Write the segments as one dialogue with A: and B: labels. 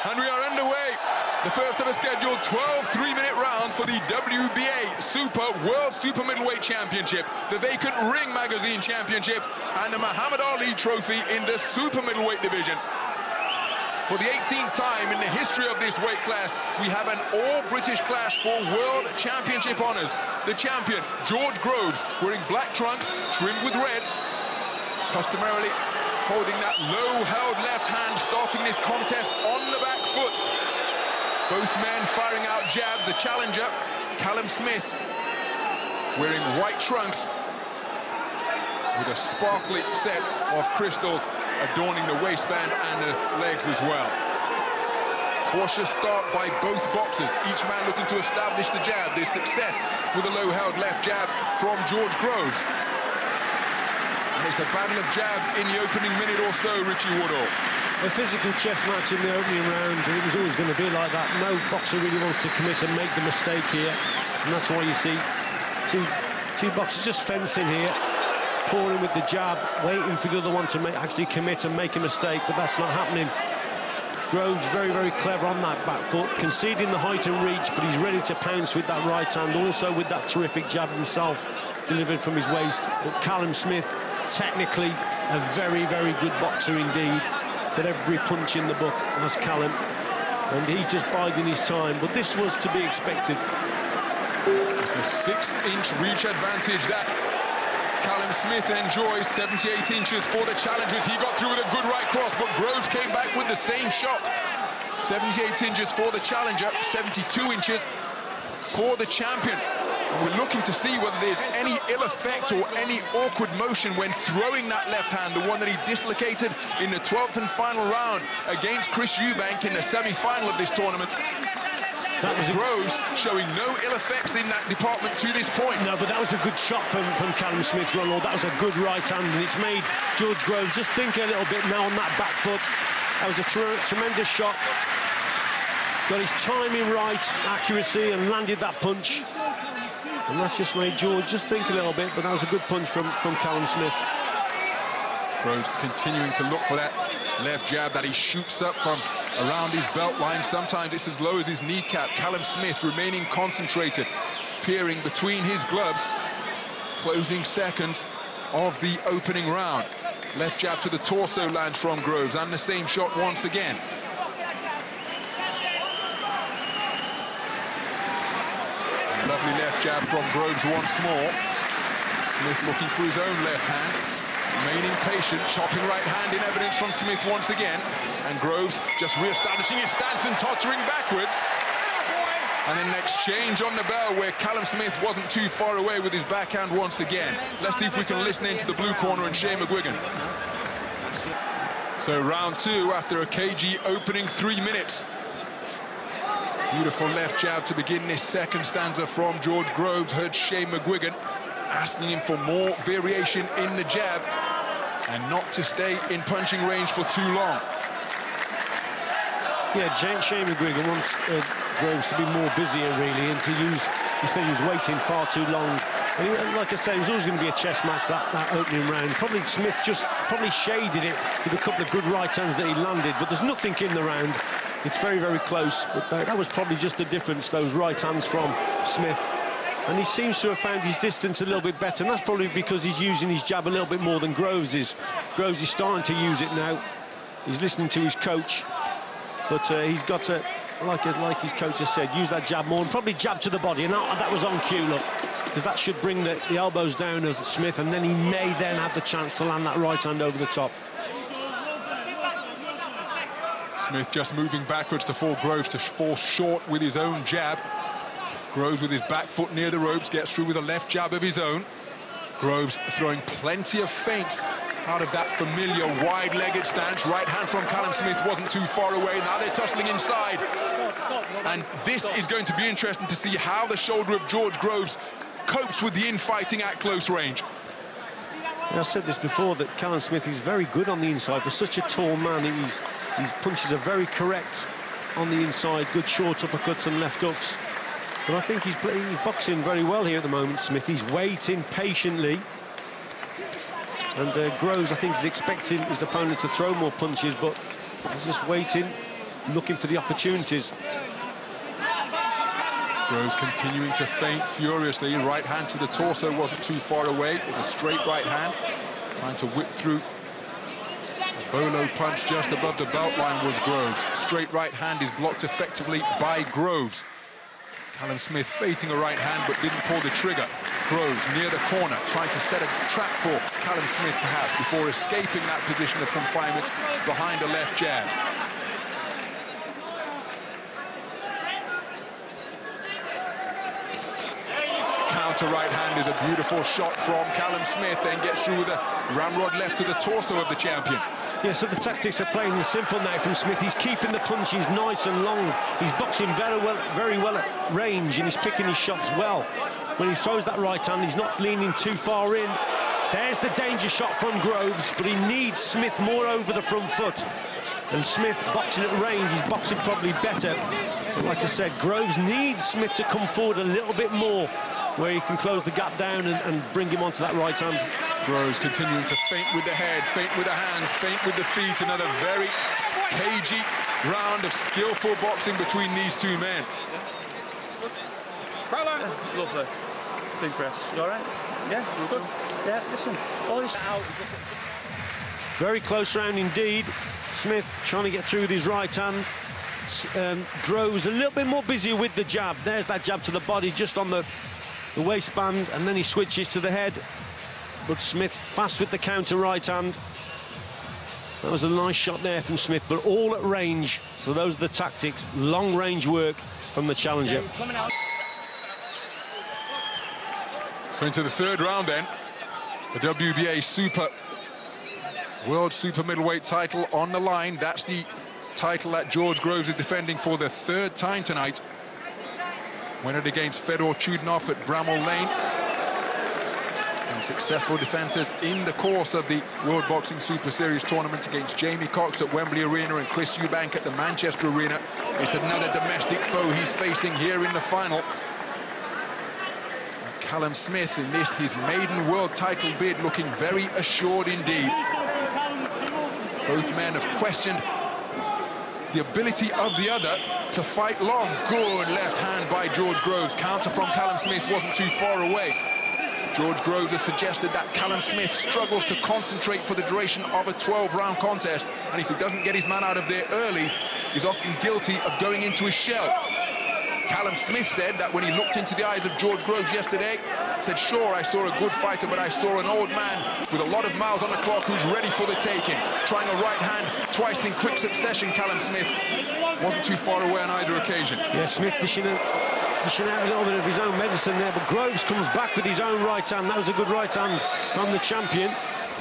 A: And we are underway. The first of a scheduled 12 3-minute rounds for the WBA World Super Middleweight Championship, the vacant Ring Magazine Championship, and the Muhammad Ali Trophy in the Super Middleweight division. For the 18th time in the history of this weight class, we have an all-British clash for World Championship honours. The champion, George Groves, wearing black trunks trimmed with red, customarily holding that low-held left hand, starting this contest on the back foot. Both men firing out jabs. The challenger, Callum Smith, wearing white trunks with a sparkly set of crystals adorning the waistband and the legs as well. Cautious start by both boxers, each man looking to establish the jab. There's success with a low-held left jab from George Groves. And it's a battle of jabs in the opening minute or so, Richie Woodall.
B: A physical chess match in the opening round, and it was always going to be like that. No boxer really wants to commit and make the mistake here, and that's why you see two boxers just fencing here, pouring with the jab, waiting for the other one to actually commit and make a mistake, but that's not happening. Groves very, very clever on that back foot, conceding the height and reach, but he's ready to pounce with that right hand, also with that terrific jab himself, delivered from his waist. But Callum Smith, technically, a very, very good boxer indeed. Got every punch in the book, as Callum, and he's just biding his time, but this was to be expected.
A: It's a 6-inch reach advantage that Callum Smith enjoys. 78 inches for the challengers. He got through with a good right cross, but Groves came back with the same shot. 78 inches for the challenger, 72 inches for the champion. We're looking to see whether there's any ill effect or any awkward motion when throwing that left hand, the one that he dislocated in the 12th and final round against Chris Eubank in the semi-final of this tournament. That was Groves showing no ill effects in that department to this point.
B: No, but that was a good shot from Callum Smith, Ronald. That was a good right hand, and it's made George Groves just think a little bit now on that back foot. That was a tremendous shot. Got his timing right, accuracy, and landed that punch. And that's just made George just think a little bit, but that was a good punch from Callum Smith.
A: Groves continuing to look for that left jab that he shoots up from around his belt line. Sometimes it's as low as his kneecap. Callum Smith remaining concentrated, peering between his gloves. Closing seconds of the opening round. Left jab to the torso lands from Groves, and the same shot once again. Lovely left jab from Groves once more. Smith looking for his own left hand, remaining patient, chopping right hand in evidence from Smith once again. And Groves just re-establishing his stance and tottering backwards. And then an exchange on the bell where Callum Smith wasn't too far away with his backhand once again. Let's see if we can listen into the blue corner and Shane McGuigan. So round two after a cagey opening 3 minutes. Beautiful left jab to begin this second stanza from George Groves. Heard Shane McGuigan asking him for more variation in the jab and not to stay in punching range for too long.
B: Yeah, Shane McGuigan wants Groves to be more busier, really, and to use... He said he was waiting far too long. And he, like I say, it was always going to be a chess match, that opening round. Probably Smith just shaded it with a couple of good right hands that he landed, but there's nothing in the round. It's very, very close, but that was probably just the difference, those right hands from Smith. And he seems to have found his distance a little bit better, and that's probably because he's using his jab a little bit more than Groves is. Groves is starting to use it now. He's listening to his coach, but he's got to, like his coach has said, use that jab more, and probably jab to the body, and that was on cue, look, because that should bring the elbows down of Smith, and then he may then have the chance to land that right hand over the top.
A: Smith just moving backwards to force Groves to fall short with his own jab. Groves with his back foot near the ropes gets through with a left jab of his own. Groves throwing plenty of feints out of that familiar wide-legged stance. Right hand from Callum Smith wasn't too far away. Now they're tussling inside. And this is going to be interesting to see how the shoulder of George Groves copes with the infighting at close range.
B: I've said this before, that Callum Smith is very good on the inside. For such a tall man, his punches are very correct on the inside. Good short uppercuts and left hooks. But I think he's boxing very well here at the moment, Smith. He's waiting patiently. And Groves, I think, is expecting his opponent to throw more punches, but he's just waiting. looking for the opportunities.
A: Groves continuing to feint furiously. Right hand to the torso wasn't too far away. It was a straight right hand. Trying to whip through. A bolo punch just above the belt line was Groves. Straight right hand is blocked effectively by Groves. Callum Smith feinting a right hand but didn't pull the trigger. Groves near the corner, trying to set a trap for Callum Smith perhaps before escaping that position of confinement behind a left jab. Counter right hand is a beautiful shot from Callum Smith, then gets through with a ramrod left to the torso of the champion.
B: Yeah, so the tactics are playing simple now from Smith. He's keeping the punches nice and long. He's boxing very well at range, and he's picking his shots well. When he throws that right hand, he's not leaning too far in. There's the danger shot from Groves, but he needs Smith more over the front foot. And Smith boxing at range, he's boxing probably better. But like I said, Groves needs Smith to come forward a little bit more, where he can close the gap down and bring him onto that right hand.
A: Groves continuing to feint with the head, feint with the hands, feint with the feet. Another very cagey round of skillful boxing between these two men.
C: It's lovely. Big press. You all right? Yeah, you're good. Yeah, listen. All this out.
B: Very close round indeed. Smith trying to get through with his right hand. Groves a little bit more busy with the jab. There's that jab to the body, just on the waistband, and then he switches to the head. But Smith fast with the counter right hand. That was a nice shot there from Smith, but all at range. So those are the tactics. Long range work from the challenger.
A: So into the third round then. The WBA World Super Middleweight title on the line. That's the title that George Groves is defending for the third time tonight. Won it against Fedor Chudinov at Bramall Lane. And successful defences in the course of the World Boxing Super Series tournament against Jamie Cox at Wembley Arena and Chris Eubank at the Manchester Arena. It's another domestic foe he's facing here in the final. Callum Smith in this, his maiden world title bid, looking very assured indeed. Both men have questioned the ability of the other to fight long. Good left hand by George Groves. Counter from Callum Smith wasn't too far away. George Groves has suggested that Callum Smith struggles to concentrate for the duration of a 12-round contest, and if he doesn't get his man out of there early, he's often guilty of going into his shell. Callum Smith said that when he looked into the eyes of George Groves yesterday, said, sure, I saw a good fighter, but I saw an old man with a lot of miles on the clock who's ready for the taking. Trying a right hand twice in quick succession, Callum Smith wasn't too far away on either occasion.
B: Yeah, Smith dishing out a little bit of his own medicine there, but Groves comes back with his own right hand. That was a good right hand from the champion.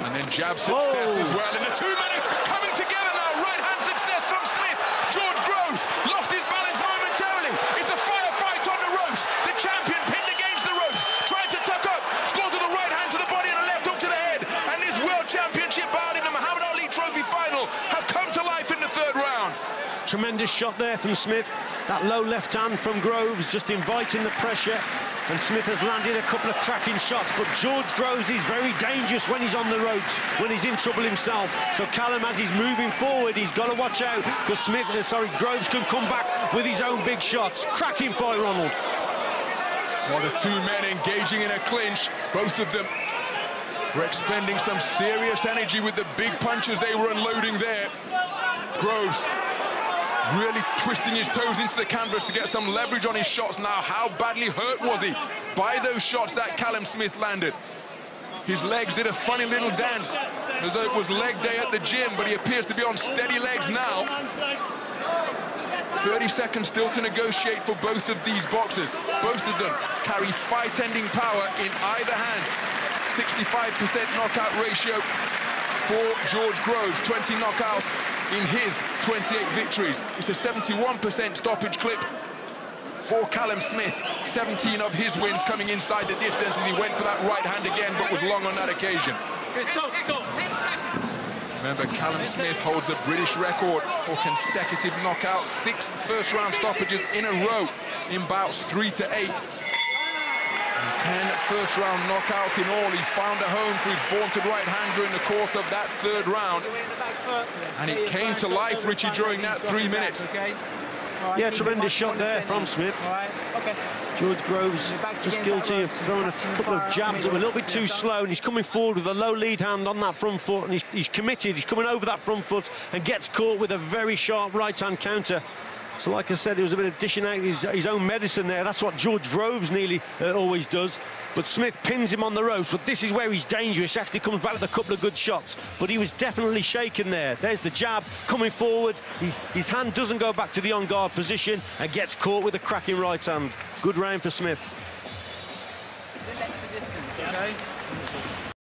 A: And then jab success as well. And the two men are coming together now. Right hand success from Smith. George Groves lost his balance momentarily. It's a firefight on the ropes. The champion pinned against the ropes, trying to tuck up, scores with a right hand to the body and a left hook to the head. And this World Championship bout in the Muhammad Ali Trophy final has come to life in the third round.
B: Tremendous shot there from Smith. That low left hand from Groves just inviting the pressure, and Smith has landed a couple of cracking shots, but George Groves is very dangerous when he's on the ropes, when he's in trouble himself. So Callum, as he's moving forward, he's got to watch out, because Groves can come back with his own big shots. Cracking fight, Ronald.
A: While the two men engaging in a clinch, both of them were expending some serious energy with the big punches they were unloading there. Groves really twisting his toes into the canvas to get some leverage on his shots. Now, how badly hurt was he by those shots that Callum Smith landed? His legs did a funny little dance, as though it was leg day at the gym, but he appears to be on steady legs now. 30 seconds still to negotiate for both of these boxers. Both of them carry fight-ending power in either hand. 65% knockout ratio for George Groves, 20 knockouts in his 28 victories. It's a 71% stoppage clip for Callum Smith. 17 of his wins coming inside the distance as he went for that right hand again, but was long on that occasion. Remember, Callum Smith holds a British record for consecutive knockouts, 6 first-round stoppages in a row in bouts 3 to 8. 10 first-round knockouts in all. He found a home for his vaunted right hand during the course of that third round. And it came to life, Richie, during that 3 minutes.
B: Yeah, tremendous shot there from Smith. George Groves just guilty of throwing a couple of jabs that were a little bit too slow, and he's coming forward with a low lead hand on that front foot, and he's committed. He's coming over that front foot and gets caught with a very sharp right-hand counter. So, like I said, it was a bit of dishing out his own medicine there. That's what George Groves nearly always does. But Smith pins him on the ropes. But this is where he's dangerous. Actually comes back with a couple of good shots. But he was definitely shaken there. There's the jab coming forward. His hand doesn't go back to the on-guard position and gets caught with a cracking right hand. Good round for Smith.